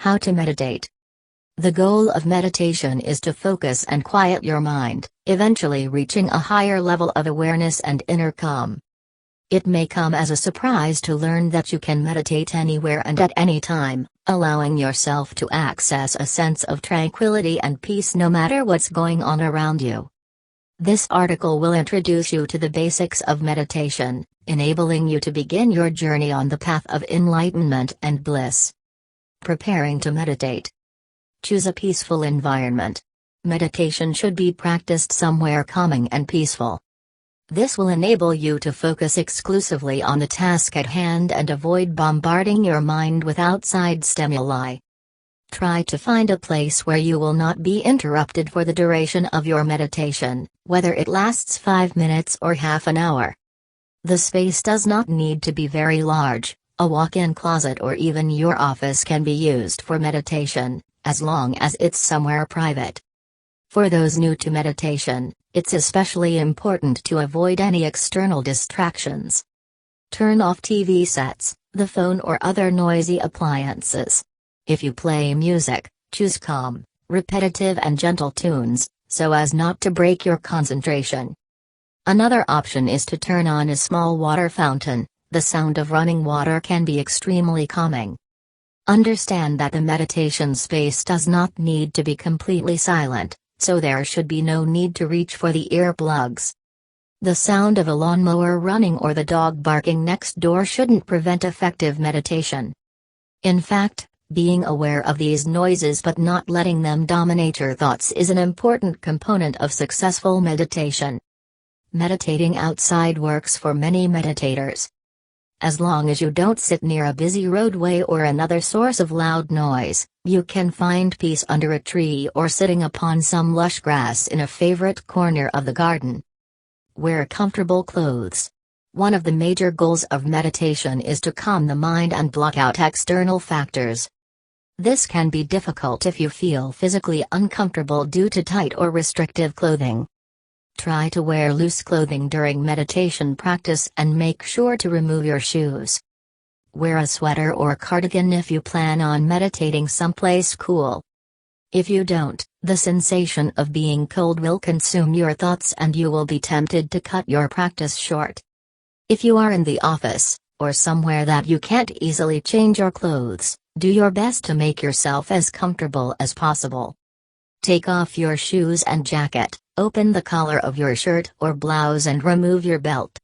How to meditate. The goal of meditation is to focus and quiet your mind, eventually reaching a higher level of awareness and inner calm. It may come as a surprise to learn that you can meditate anywhere and at any time, allowing yourself to access a sense of tranquility and peace no matter what's going on around you. This article will introduce you to the basics of meditation, enabling you to begin your journey on the path of enlightenment and bliss. Preparing to meditate. Choose a peaceful environment. Meditation should be practiced somewhere calming and peaceful. This will enable you to focus exclusively on the task at hand and avoid bombarding your mind with outside stimuli. Try to find a place where you will not be interrupted for the duration of your meditation, whether it lasts 5 minutes or half an hour. The space does not need to be very large. A walk-in closet or even your office can be used for meditation, as long as it's somewhere private. For those new to meditation, it's especially important to avoid any external distractions. Turn off TV sets, the phone or other noisy appliances. If you play music, choose calm, repetitive and gentle tunes, so as not to break your concentration. Another option is to turn on a small water fountain. The sound of running water can be extremely calming. Understand that the meditation space does not need to be completely silent, so there should be no need to reach for the earplugs. The sound of a lawnmower running or the dog barking next door shouldn't prevent effective meditation. In fact, being aware of these noises but not letting them dominate your thoughts is an important component of successful meditation. Meditating outside works for many meditators. As long as you don't sit near a busy roadway or another source of loud noise, you can find peace under a tree or sitting upon some lush grass in a favorite corner of the garden. Wear comfortable clothes. One of the major goals of meditation is to calm the mind and block out external factors. This can be difficult if you feel physically uncomfortable due to tight or restrictive clothing. Try to wear loose clothing during meditation practice and make sure to remove your shoes. Wear a sweater or cardigan if you plan on meditating someplace cool. If you don't, the sensation of being cold will consume your thoughts and you will be tempted to cut your practice short. If you are in the office, or somewhere that you can't easily change your clothes, do your best to make yourself as comfortable as possible. Take off your shoes and jacket. Open the collar of your shirt or blouse and remove your belt.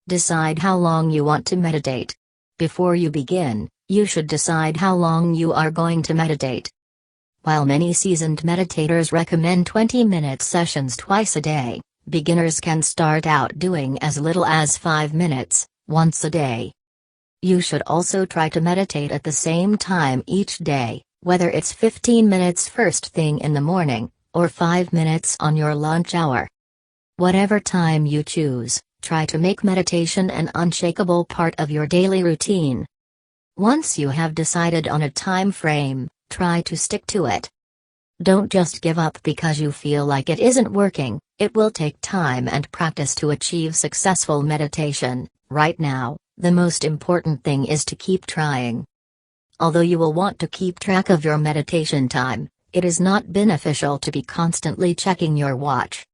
Decide how long you want to meditate. Before you begin, you should decide how long you are going to meditate. While many seasoned meditators recommend 20-minute sessions twice a day, beginners can start out doing as little as 5 minutes, once a day. You should also try to meditate at the same time each day, whether it's 15 minutes first thing in the morning, or 5 minutes on your lunch hour. Whatever time you choose, try to make meditation an unshakable part of your daily routine. Once you have decided on a time frame, try to stick to it. Don't just give up because you feel like it isn't working. It will take time and practice to achieve successful meditation. Right now, the most important thing is to keep trying. Although you will want to keep track of your meditation time, it is not beneficial to be constantly checking your watch.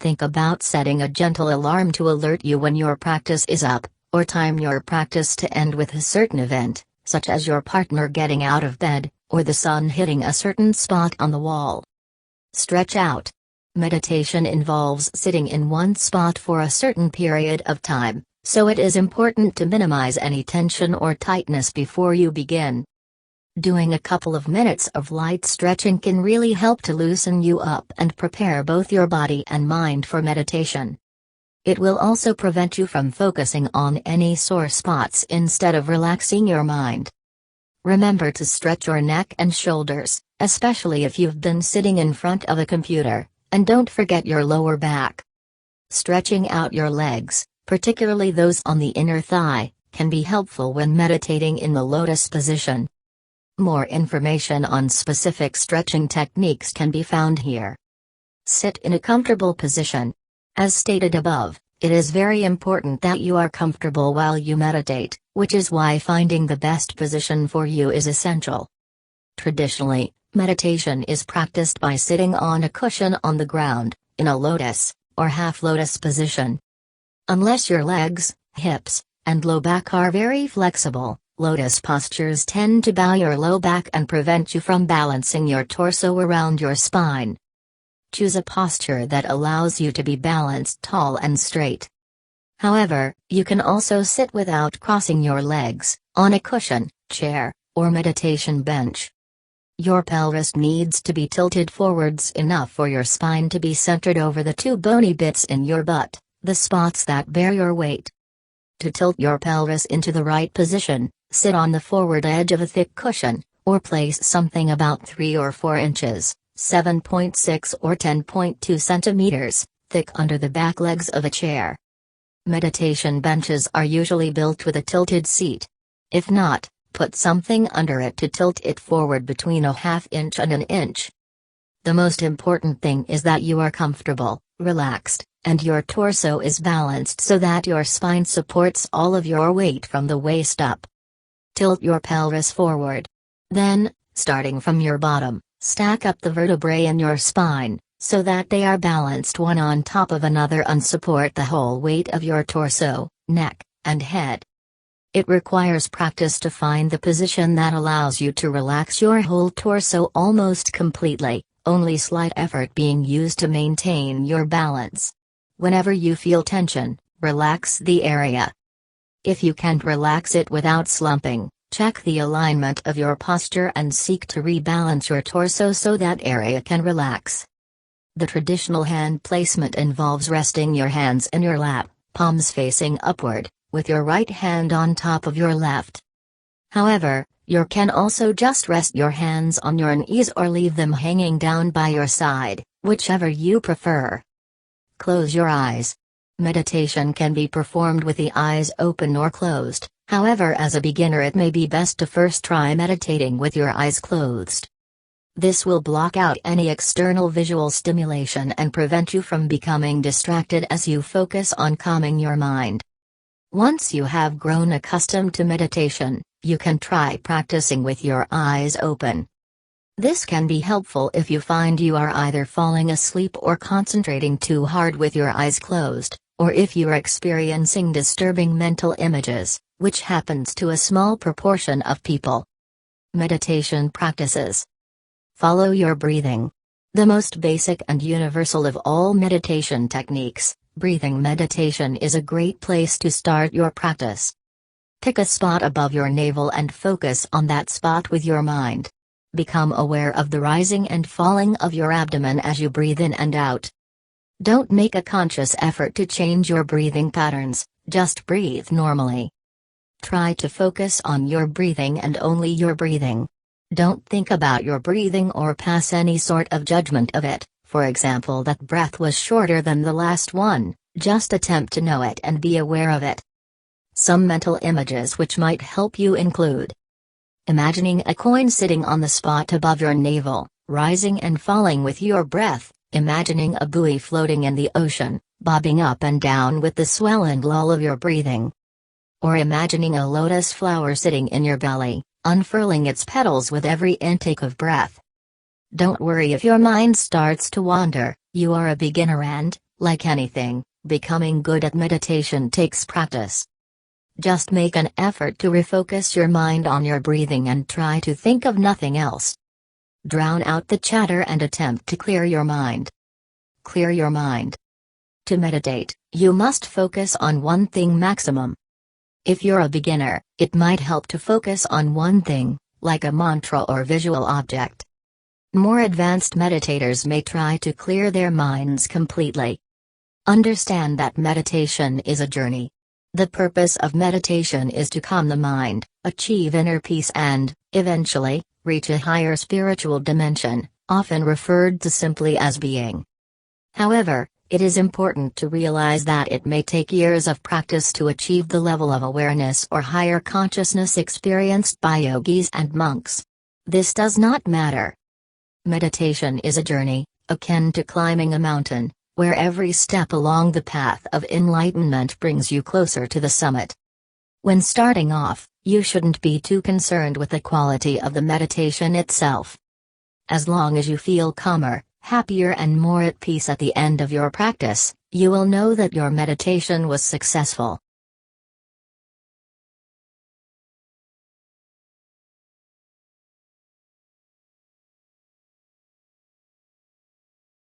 Think about setting a gentle alarm to alert you when your practice is up, or time your practice to end with a certain event, such as your partner getting out of bed, or the sun hitting a certain spot on the wall. Stretch out. Meditation involves sitting in one spot for a certain period of time, so it is important to minimize any tension or tightness before you begin. Doing a couple of minutes of light stretching can really help to loosen you up and prepare both your body and mind for meditation. It will also prevent you from focusing on any sore spots instead of relaxing your mind. Remember to stretch your neck and shoulders, especially if you've been sitting in front of a computer, and don't forget your lower back. Stretching out your legs, particularly those on the inner thigh, can be helpful when meditating in the lotus position. More information on specific stretching techniques can be found here. Sit in a comfortable position. As stated above, it is very important that you are comfortable while you meditate, which is why finding the best position for you is essential. Traditionally, meditation is practiced by sitting on a cushion on the ground, in a lotus, or half-lotus position. Unless your legs, hips, and low back are very flexible, lotus postures tend to bow your low back and prevent you from balancing your torso around your spine. Choose a posture that allows you to be balanced tall and straight. However, you can also sit without crossing your legs, on a cushion, chair, or meditation bench. Your pelvis needs to be tilted forwards enough for your spine to be centered over the two bony bits in your butt, the spots that bear your weight. To tilt your pelvis into the right position, sit on the forward edge of a thick cushion, or place something about 3 or 4 inches, 7.6 or 10.2 centimeters, thick under the back legs of a chair. Meditation benches are usually built with a tilted seat. If not, put something under it to tilt it forward between a ½ inch and an inch. The most important thing is that you are comfortable, relaxed, and your torso is balanced so that your spine supports all of your weight from the waist up. Tilt your pelvis forward. Then, starting from your bottom, stack up the vertebrae in your spine, so that they are balanced one on top of another and support the whole weight of your torso, neck, and head. It requires practice to find the position that allows you to relax your whole torso almost completely, only slight effort being used to maintain your balance. Whenever you feel tension, relax the area. If you can't relax it without slumping, check the alignment of your posture and seek to rebalance your torso so that area can relax. The traditional hand placement involves resting your hands in your lap, palms facing upward, with your right hand on top of your left. However, you can also just rest your hands on your knees or leave them hanging down by your side, whichever you prefer. Close your eyes. Meditation can be performed with the eyes open or closed, however, as a beginner it may be best to first try meditating with your eyes closed. This will block out any external visual stimulation and prevent you from becoming distracted as you focus on calming your mind. Once you have grown accustomed to meditation, you can try practicing with your eyes open. This can be helpful if you find you are either falling asleep or concentrating too hard with your eyes closed, or if you are experiencing disturbing mental images, which happens to a small proportion of people. Meditation practices. Follow your breathing. The most basic and universal of all meditation techniques, breathing meditation is a great place to start your practice. Pick a spot above your navel and focus on that spot with your mind. Become aware of the rising and falling of your abdomen as you breathe in and out. Don't make a conscious effort to change your breathing patterns, just breathe normally. Try to focus on your breathing and only your breathing. Don't think about your breathing or pass any sort of judgment of it, for example that breath was shorter than the last one, just attempt to know it and be aware of it. Some mental images which might help you include: imagining a coin sitting on the spot above your navel, rising and falling with your breath, imagining a buoy floating in the ocean, bobbing up and down with the swell and lull of your breathing. Or imagining a lotus flower sitting in your belly, unfurling its petals with every intake of breath. Don't worry if your mind starts to wander, you are a beginner and, like anything, becoming good at meditation takes practice. Just make an effort to refocus your mind on your breathing and try to think of nothing else. Drown out the chatter and attempt to clear your mind. Clear your mind. To meditate, you must focus on one thing maximum. If you're a beginner, it might help to focus on one thing, like a mantra or visual object. More advanced meditators may try to clear their minds completely. Understand that meditation is a journey. The purpose of meditation is to calm the mind, achieve inner peace and, eventually, reach a higher spiritual dimension, often referred to simply as being. However, it is important to realize that it may take years of practice to achieve the level of awareness or higher consciousness experienced by yogis and monks. This does not matter. Meditation is a journey, akin to climbing a mountain, where every step along the path of enlightenment brings you closer to the summit. When starting off, You shouldn't be too concerned with the quality of the meditation itself. As long as you feel calmer, happier, and more at peace at the end of your practice, you will know that your meditation was successful.